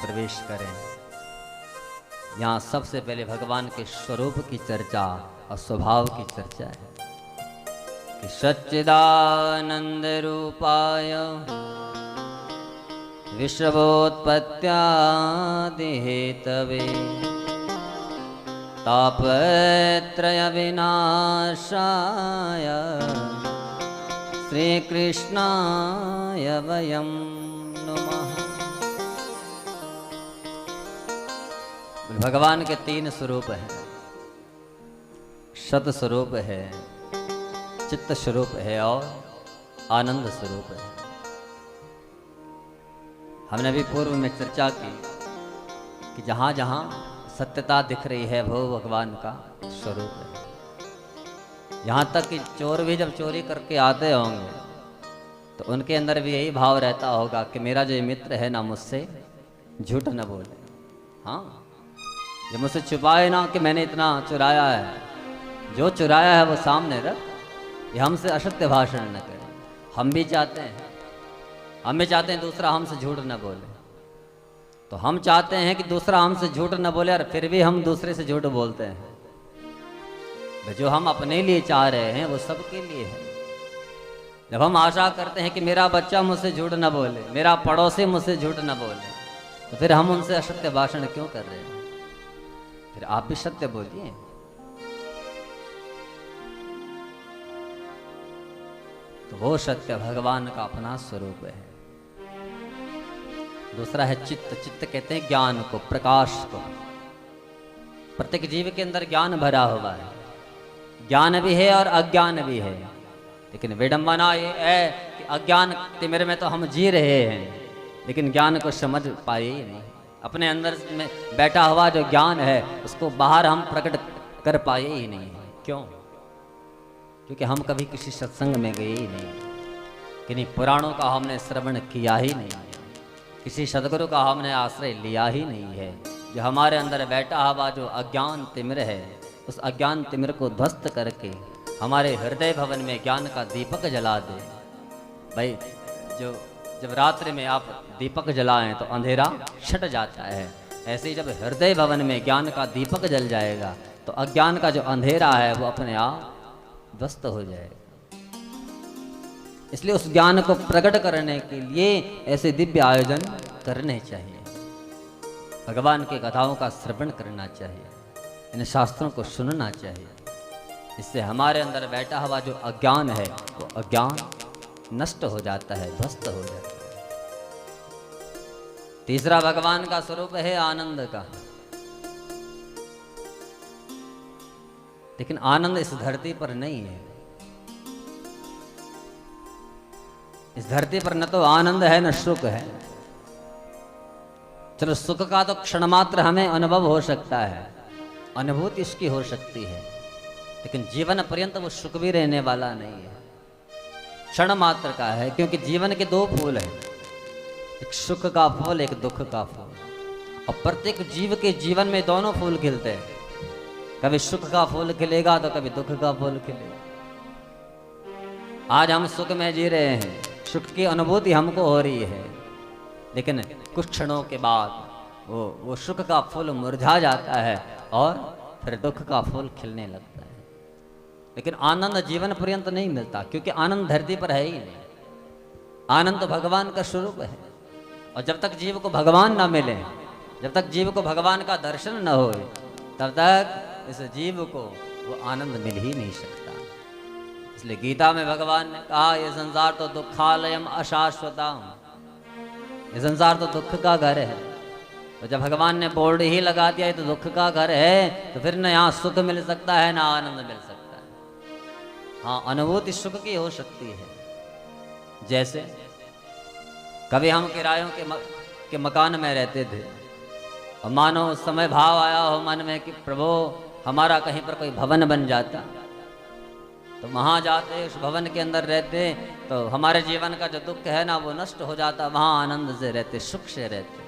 प्रवेश करें। यहाँ सबसे पहले भगवान के स्वरूप की चर्चा और स्वभाव की चर्चा है कि सच्चिदानंद रूपाय विश्वोत्पत्त्यादि हेतवे तापत्रय विनाशाय श्री कृष्णाय वयं नमः। भगवान के तीन स्वरूप हैं, सत स्वरूप है, चित्त स्वरूप है और आनंद स्वरूप है। हमने भी पूर्व में चर्चा की कि जहाँ जहाँ सत्यता दिख रही है वो भगवान का स्वरूप है। यहाँ तक कि चोर भी जब चोरी करके आते होंगे तो उनके अंदर भी यही भाव रहता होगा कि मेरा जो मित्र है ना मुझसे झूठ न बोले, हाँ, ये मुझसे छुपाए ना कि मैंने इतना चुराया है, जो चुराया है वो सामने रख, ये हमसे असत्य भाषण न करे। हम भी चाहते हैं दूसरा हमसे झूठ न बोले, तो हम चाहते हैं कि दूसरा हमसे झूठ न बोले और फिर भी हम दूसरे से झूठ बोलते हैं। जो हम अपने लिए चाह रहे हैं वो सबके लिए है। जब हम आशा करते हैं कि मेरा बच्चा मुझसे झूठ न बोले, मेरा पड़ोसी मुझसे झूठ न बोले, तो फिर हम उनसे असत्य भाषण क्यों कर रहे हैं? फिर आप भी सत्य बोलिए। तो वो सत्य भगवान का अपना स्वरूप है। दूसरा है चित्त। चित्त कहते हैं ज्ञान को, प्रकाश को। प्रत्येक जीव के अंदर ज्ञान भरा हुआ है, ज्ञान भी है और अज्ञान भी है। लेकिन विडंबना ये है कि अज्ञान तिमिर में तो हम जी रहे हैं, लेकिन ज्ञान को समझ पाए ही नहीं। अपने अंदर में बैठा हुआ जो ज्ञान है उसको बाहर हम प्रकट कर पाए ही नहीं है। क्यों? क्योंकि हम कभी किसी सत्संग में गए ही नहीं, किन्हीं पुराणों का हमने श्रवण किया ही नहीं, किसी सदगुरु का हमने आश्रय लिया ही नहीं है। जो हमारे अंदर बैठा हुआ जो अज्ञान तिमिर है, उस अज्ञान तिमिर को ध्वस्त करके हमारे हृदय भवन में ज्ञान का दीपक जला दे। भाई जब रात्रि में आप दीपक जलाएं तो अंधेरा छट जाता है, ऐसे ही जब हृदय भवन में ज्ञान का दीपक जल जाएगा तो अज्ञान का जो अंधेरा है वो अपने आप ध्वस्त हो जाएगा। इसलिए उस ज्ञान को प्रकट करने के लिए ऐसे दिव्य आयोजन करने चाहिए, भगवान की कथाओं का श्रवण करना चाहिए, इन शास्त्रों को सुनना चाहिए। इससे हमारे अंदर बैठा हुआ जो अज्ञान है वो अज्ञान नष्ट हो जाता है, ध्वस्त हो जाता है। तीसरा भगवान का स्वरूप है आनंद का। लेकिन आनंद इस धरती पर नहीं है। इस धरती पर न तो आनंद है न सुख है। चलो सुख का तो क्षण मात्र हमें अनुभव हो सकता है, अनुभूति इसकी हो सकती है, लेकिन जीवन पर्यंत वो सुख भी रहने वाला नहीं है, क्षण मात्र का है। क्योंकि जीवन के दो फूल हैं, एक सुख का फूल, एक दुख का फूल। और प्रत्येक जीव के जीवन में दोनों फूल खिलते हैं। कभी सुख का फूल खिलेगा तो कभी दुख का फूल खिलेगा। आज हम सुख में जी रहे हैं, सुख की अनुभूति हमको हो रही है, लेकिन कुछ क्षणों के बाद वो सुख का फूल मुरझा जाता है और फिर दुख का फूल खिलने लगता है। लेकिन आनंद जीवन पर्यंत नहीं मिलता, क्योंकि आनंद धरती पर है ही नहीं। आनंद तो भगवान का स्वरूप है, और जब तक जीव को भगवान ना मिले, जब तक जीव को भगवान का दर्शन न हो, तब तक इस जीव को वो आनंद मिल ही नहीं सकता। इसलिए गीता में भगवान ने कहा ये संसार तो दुखालयम अशाश्वतम, ये संसार तो दुख का घर है। तो जब भगवान ने बोर्ड ही लगा दिया ये तो दुख का घर है, तो फिर न यहाँ सुख मिल सकता है ना आनंद मिल सकता है। हाँ, अनुभूति सुख की हो सकती है। जैसे कभी हम किरायों के मकान में रहते थे और मानो उस समय भाव आया हो मन में कि प्रभु हमारा कहीं पर कोई भवन बन जाता, तो वहाँ जाते, उस भवन के अंदर रहते, तो हमारे जीवन का जो दुख है ना वो नष्ट हो जाता, वहाँ आनंद से रहते, सुख से रहते।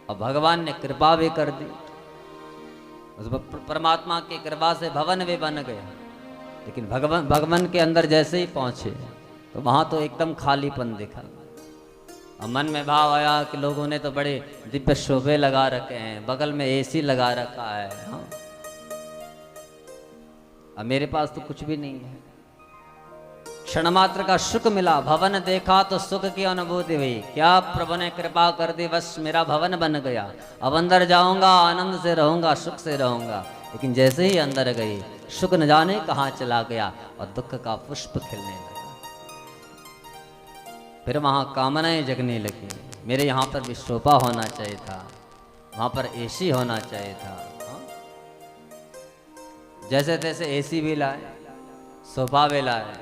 और भगवान ने कृपा भी कर दी, उस परमात्मा की कृपा से भवन भी बन गया। लेकिन भगवान के अंदर जैसे ही पहुँचे तो वहाँ तो एकदम खालीपन दिखा। और मन में भाव आया कि लोगों ने तो बड़े दिव्य शोभे लगा रखे हैं, बगल में एसी लगा रखा है, हाँ, अब मेरे पास तो कुछ भी नहीं है। क्षण मात्र का सुख मिला, भवन देखा तो सुख की अनुभूति हुई। क्या प्रभु ने कृपा कर दी, बस मेरा भवन बन गया। अब अंदर जाऊंगा, आनंद से रहूंगा, सुख से रहूंगा। लेकिन जैसे ही अंदर गई, सुख न जाने कहाँ चला गया और दुख का पुष्प खिलने लगा। फिर वहां कामनाएं जगने लगी। मेरे यहाँ पर भी सोफा होना चाहिए था, वहां पर एसी होना चाहिए था। हाँ? जैसे तैसे एसी भी लाए, सोफा भी लाए,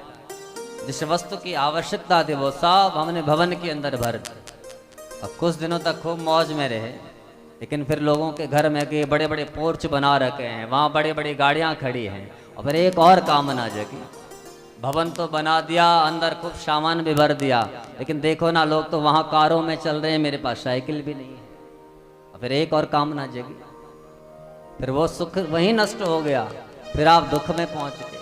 जिस वस्तु की आवश्यकता थी वो सब हमने भवन के अंदर भर दी। अब कुछ दिनों तक खूब मौज में रहे, लेकिन फिर लोगों के घर में के बड़े बड़े पोर्च बना रखे हैं, वहाँ बड़ी बड़ी गाड़ियाँ खड़ी हैं। और फिर एक और कामना जगी, भवन तो बना दिया, अंदर खूब सामान भी भर दिया, लेकिन देखो ना, लोग तो वहाँ कारों में चल रहे हैं, मेरे पास साइकिल भी नहीं है। और फिर एक और कामना जगी, फिर वो सुख वहीं नष्ट हो गया, फिर आप दुख में पहुंच गए।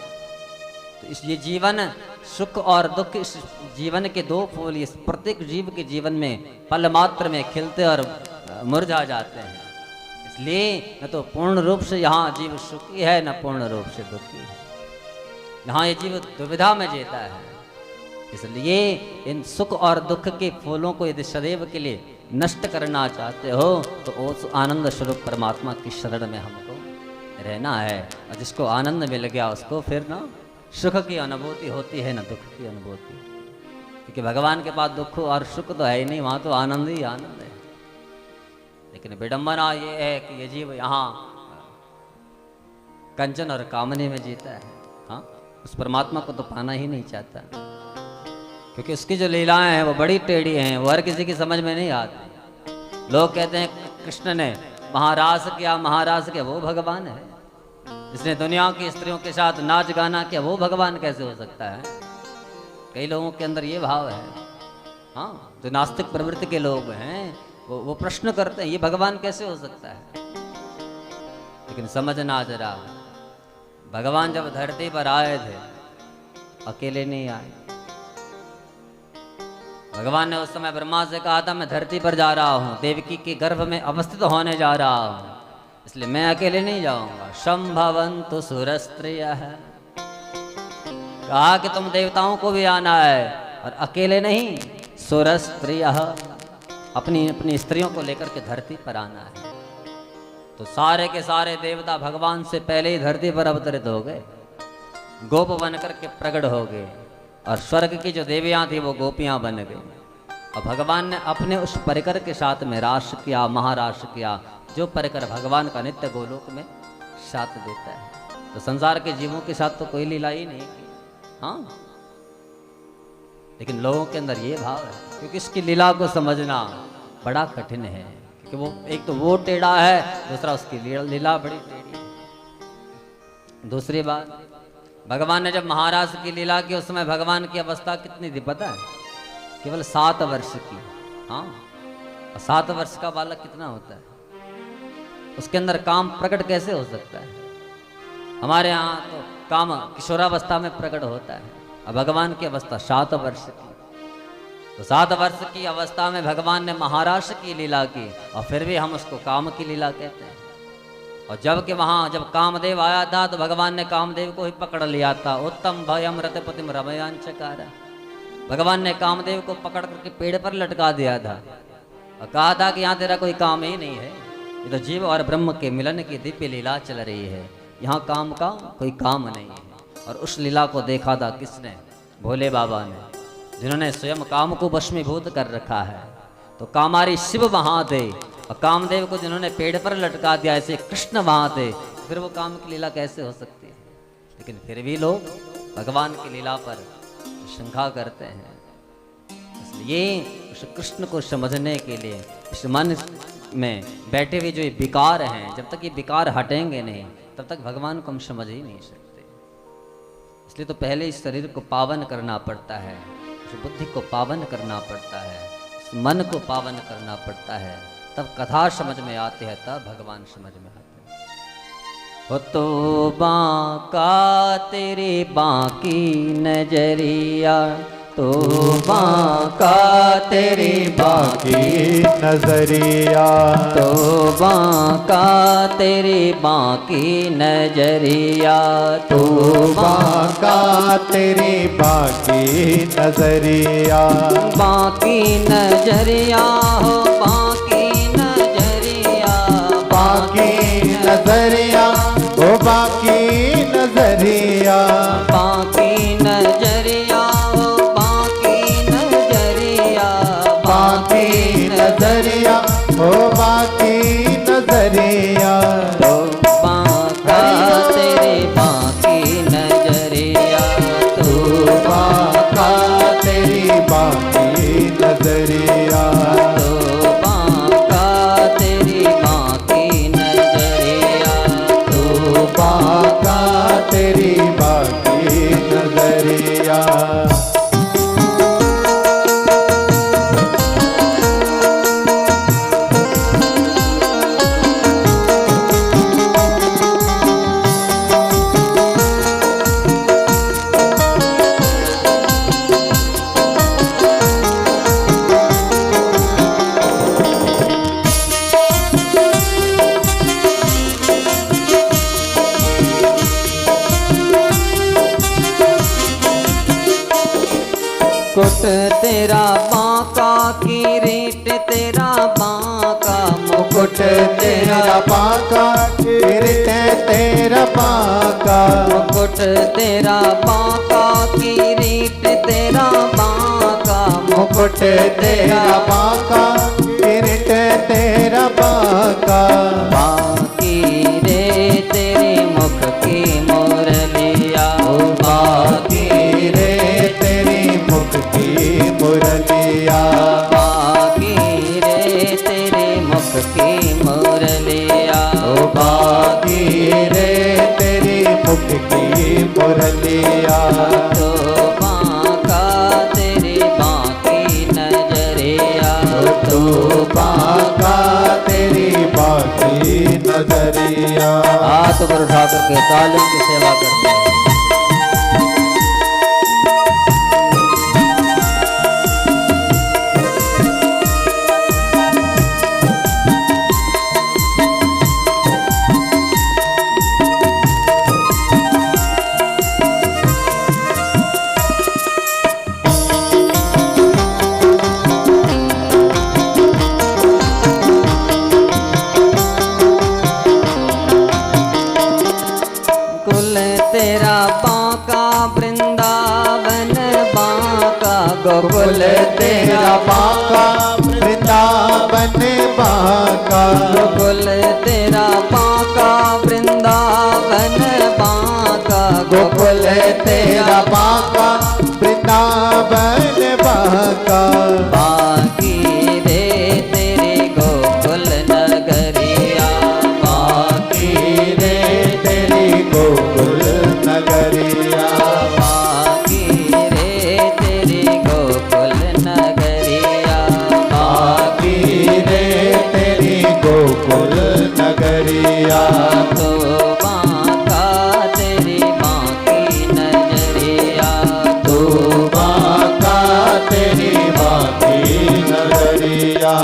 तो इस ये जीवन, सुख और दुख, इस जीवन के दो फूल इस प्रत्येक जीव के जीवन में पल मात्र में खिलते और मुरझा जाते हैं। इसलिए न तो पूर्ण रूप से यहाँ जीव सुखी है, न पूर्ण रूप से दुखी है। यहाँ ये जीव दुविधा में जीता है। इसलिए इन सुख और दुख के फूलों को यदि सदैव के लिए नष्ट करना चाहते हो तो उस आनंद स्वरूप परमात्मा की शरण में हमको रहना है। और जिसको आनंद मिल गया उसको फिर ना सुख की अनुभूति होती है, ना दुख की अनुभूति। क्योंकि भगवान के पास दुख और सुख तो है ही नहीं, वहाँ तो आनंद ही आनंद है। लेकिन विडंबना ये है कि ये जीव यहाँ कंचन और कामने में जीता है। हाँ, उस परमात्मा को तो पाना ही नहीं चाहता, क्योंकि उसकी जो लीलाएं हैं वो बड़ी टेढ़ी हैं, वो हर किसी की समझ में नहीं आती। लोग कहते हैं कृष्ण ने महारास किया, महारास किया, वो भगवान है। जिसने दुनिया की स्त्रियों के साथ नाच गाना किया, वो भगवान कैसे हो सकता है? कई लोगों के अंदर ये भाव है। हाँ, जो नास्तिक प्रवृत्ति के लोग हैं वो प्रश्न करते हैं, ये भगवान कैसे हो सकता है? लेकिन समझना जरा, भगवान जब धरती पर आए थे अकेले नहीं आए। भगवान ने उस समय ब्रह्मा से कहा था, मैं धरती पर जा रहा हूँ, देवकी के गर्भ में अवस्थित होने जा रहा हूँ, इसलिए मैं अकेले नहीं जाऊंगा। संभवन्तु सुरस्त्रियः, कहा कि तुम देवताओं को भी आना है और अकेले नहीं, सुरस्त्रियः, अपनी अपनी स्त्रियों को लेकर के धरती पर आना है। तो सारे के सारे देवता भगवान से पहले ही धरती पर अवतरित हो गए, गोप बन करके प्रकट हो गए, और स्वर्ग की जो देवियां थी वो गोपियां बन गई। और भगवान ने अपने उस परिकर के साथ में रास किया, महारास किया, जो परिकर भगवान का नित्य गोलोक में साथ देता है। तो संसार के जीवों के साथ तो कोई लीला ही नहीं की। हाँ, लेकिन लोगों के अंदर ये भाव है, क्योंकि इसकी लीला को समझना बड़ा कठिन है। क्योंकि वो एक तो वो टेढ़ा है, दूसरा उसकी लीला बड़ी टेढ़ी है। दूसरी बात, भगवान ने जब महाराज की लीला की, उस समय भगवान की अवस्था कितनी थी पता है? केवल 7 वर्ष की। हाँ, 7 वर्ष का बालक कितना होता है? उसके अंदर काम प्रकट कैसे हो सकता है? हमारे यहाँ तो काम किशोरावस्था में प्रकट होता है, और भगवान की अवस्था 7 वर्ष की। तो 7 वर्ष की अवस्था में भगवान ने महाराज की लीला की, और फिर भी हम उसको काम की लीला कहते हैं। और जबकि वहाँ जब कामदेव आया था तो भगवान ने कामदेव को ही पकड़ लिया था। उत्तम भयम रतिपतिम रमयांचकार, भगवान ने कामदेव को पकड़ करके पेड़ पर लटका दिया था और कहा था कि यहाँ तेरा कोई काम ही नहीं है, ये तो जीव और ब्रह्म के मिलन की दिव्य लीला चल रही है, यहाँ काम का कोई काम नहीं है। और उस लीला को देखा था किसने? भोले बाबा ने, जिन्होंने स्वयं काम को वशीभूत कर रखा है। तो कामारी शिव वहाँ थे, और कामदेव को जिन्होंने पेड़ पर लटका दिया, ऐसे कृष्ण वहाँ थे। फिर वो काम की लीला कैसे हो सकती है? लेकिन फिर भी लोग भगवान की लीला पर शंका करते हैं। इसलिए उस कृष्ण को समझने के लिए इस मन में बैठे हुए जो ये विकार हैं, जब तक ये विकार हटेंगे नहीं तब तक भगवान को हम समझ ही नहीं सकते। इसलिए तो पहले इस शरीर को पावन करना पड़ता है, इस बुद्धि को पावन करना पड़ता है, इस मन को पावन करना पड़ता है, तब कथा समझ में आती है, तब भगवान समझ में आते हैं। हो तो बांका तेरी बांकी नजरिया, तो बांका तेरी बाकी नजरिया, तो बांका तेरी बाकी नजरिया, तो बांका तेरी बाकी नजरिया, बाकी नजरिया हो बाकी नजरिया, बाकी नजरिया ओ बाकी नजरिया, बाकी नजरिया हो बाकी नजरिया, बाकी नजरिया ओ बाकी नजरिया, तो बांका तेरे बाकी नजरिया, तो बांका तेरी बाकी नजरिया, तो बांका तेरी बाकी नजरिया, तो बांका तेरी बाकी नजरिया। मुकुट तेरा बांका किरीट तेरा बांका, मुकुट तेरा बांका किरीट तेरा बांका, मुकुट तेरा बांका किरीट तेरा बांका, मुकुट तेरा बांका किरीट तेरा बांका, बांकी रे तेरे मुख की मुरलिया, बांकी रे तेरी मुख की मुरलिया, बांकी रे तेरे मुख की मुरलिया, बांकी रे तेरी मुख की मुरलिया, तो बांका तेरी बांकी नजरिया, तो बांका तेरी बाकी नजरिया। हाथ पर उठा करके तालीम की सेवा करते हैं। कुल तेरा बांका वृंदावन बांका, गोकुल तेरा बांका वृंदावन बांका, गोकुल तेरा बांका वृंदावन बांका, गोकुल तेरा बांका वृंदावन बांका, बांकी रे तेरे गोकुल नगरिया, बांकी रे तेरी गोकुल नगरिया, बांकी रे तेरी गोकुल नगरिया, बांकी रे तेरी गोकुल नगरिया, तो बांका तेरी बांकी नजरिया, तो बांका तेरी बाकी नगरिया।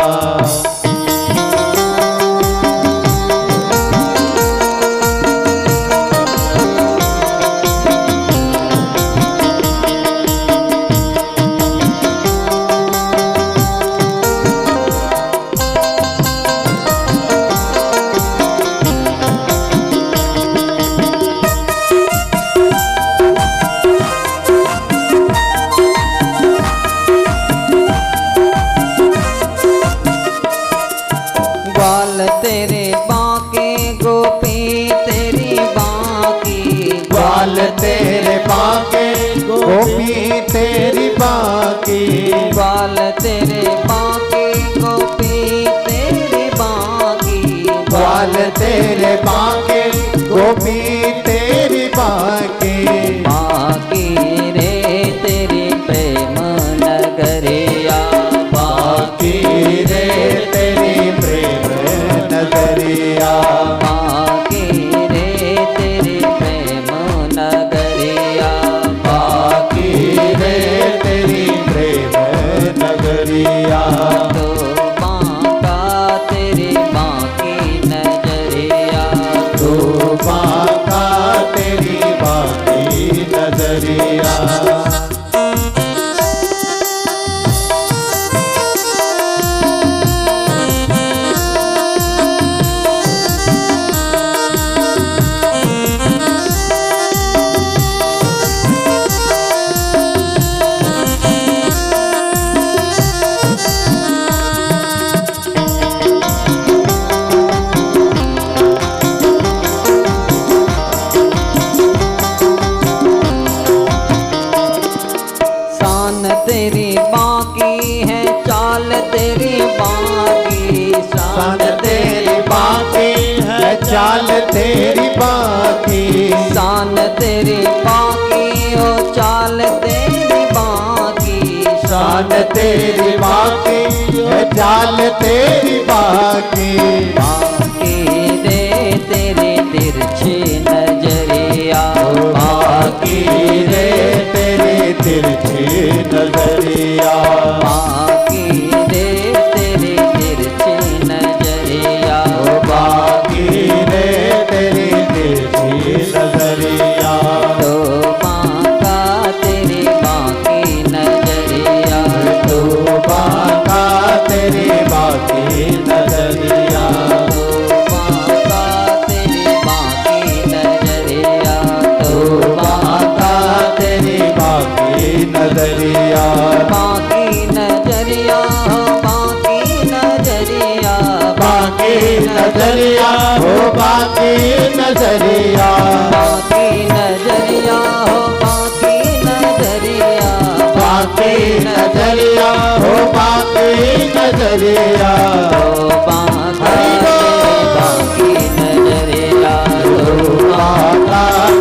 ग्वाल तेरे बांके गोपी तेरी बांकी, ग्वाल तेरे बांके गोपी तेरी बांकी, ग्वाल तेरे बांके गोपी तेरी बांकी, ग्वाल तेरे बांके गोपी तेरी बांकी, बांकी रे तेरी प्रेम नगरिया, बांकी रे तेरी प्रेम नगरिया, बांकी रे तेरी प्रेम नगरिया, बांकी रे तेरी तेरी बाकी, शान तेरी बाकी ओ चाल तेरी बाकी, शान तेरी बाकी है चाल तेरी बाकी। बाकी रे तेरी तिरछी नजरिया, बाकी रे तेरी तिरछी नजरिया, बाकी रे तेरी तिरछी नजरिया, बाकी रे तेरी तिरछी नजरिया। तो बाका तेरी बाकी नजरिया, तो बाका तेरी बाकी नजरिया, तो बाका तेरी बाकी नजरिया, तो बाका तेरी बाकी नजरिया। बाकी नजरिया हो बाकी नजरिया, बाकी नजरिया हो बाकी नजरिया, बाकी नजरिया हो बाकी नजरिया, बाकी नजरिया हो बाकी नजरिया। तो बाका तेरी बाकी नजरिया, तो बाका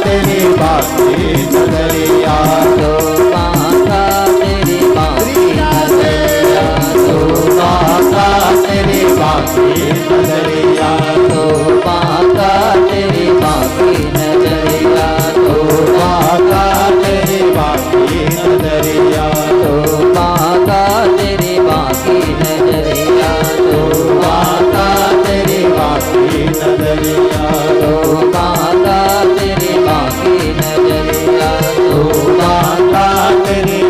तेरी बाकी नजरिया, तो बाका तेरी बाकी नजरिया, तो बाका तेरी बाकी नजरिया, तो बाका तेरी बाकी नजरिया, तो बाका तेरी बाकी नजरिया, तो बाका तेरी बाकी नजरिया, तो बाका तेरी बाकी नजरिया, तो बाका तेरी बाकी नजरिया, तो बाका तेरी